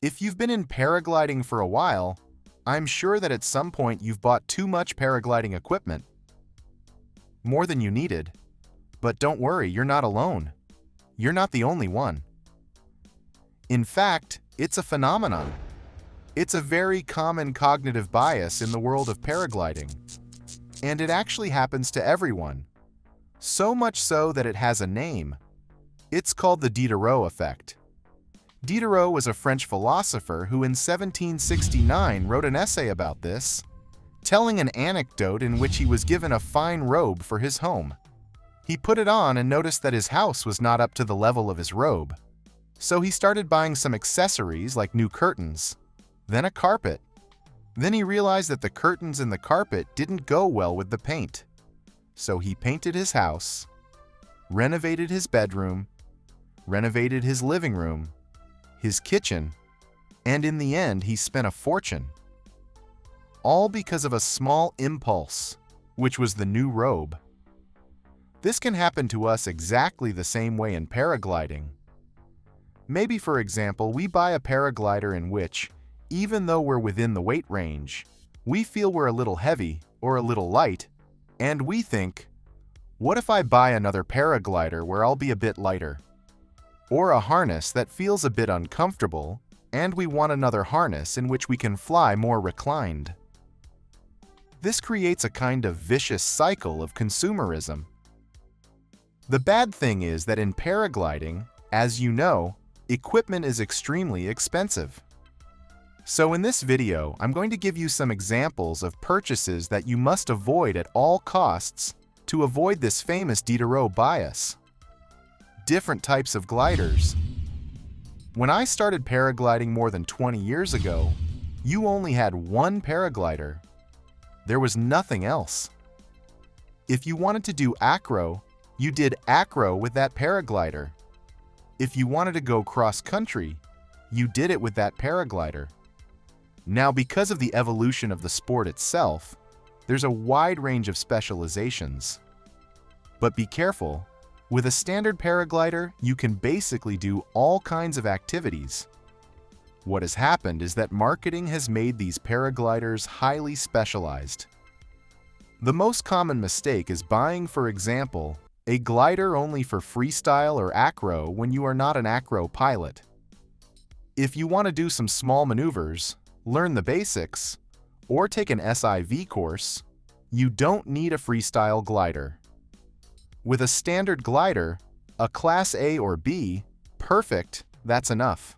If you've been in paragliding for a while, I'm sure that at some point you've bought too much paragliding equipment, more than you needed. But don't worry, you're not alone. You're not the only one. In fact, it's a phenomenon. It's a very common cognitive bias in the world of paragliding, and it actually happens to everyone. So much so that it has a name. It's called the Diderot effect. Diderot was a French philosopher who in 1769 wrote an essay about this, telling an anecdote in which he was given a fine robe for his home. He put it on and noticed that his house was not up to the level of his robe. So he started buying some accessories like new curtains, then a carpet. Then he realized that the curtains and the carpet didn't go well with the paint. So he painted his house, renovated his bedroom, renovated his living room, his kitchen, and in the end he spent a fortune. All because of a small impulse, which was the new robe. This can happen to us exactly the same way in paragliding. Maybe, for example, we buy a paraglider in which, even though we're within the weight range, we feel we're a little heavy or a little light, and we think, what if I buy another paraglider where I'll be a bit lighter? Or a harness that feels a bit uncomfortable, and we want another harness in which we can fly more reclined. This creates a kind of vicious cycle of consumerism. The bad thing is that in paragliding, as you know, equipment is extremely expensive. So in this video, I'm going to give you some examples of purchases that you must avoid at all costs to avoid this famous Diderot bias. Different types of gliders. When I started paragliding more than 20 years ago, you only had one paraglider. There was nothing else. If you wanted to do acro, you did acro with that paraglider. If you wanted to go cross-country, you did it with that paraglider. Now, because of the evolution of the sport itself, there's a wide range of specializations. But be careful, with a standard paraglider, you can basically do all kinds of activities. What has happened is that marketing has made these paragliders highly specialized. The most common mistake is buying, for example, a glider only for freestyle or acro when you are not an acro pilot. If you want to do some small maneuvers, learn the basics, or take an SIV course, you don't need a freestyle glider. With a standard glider, a Class A or B, perfect, that's enough.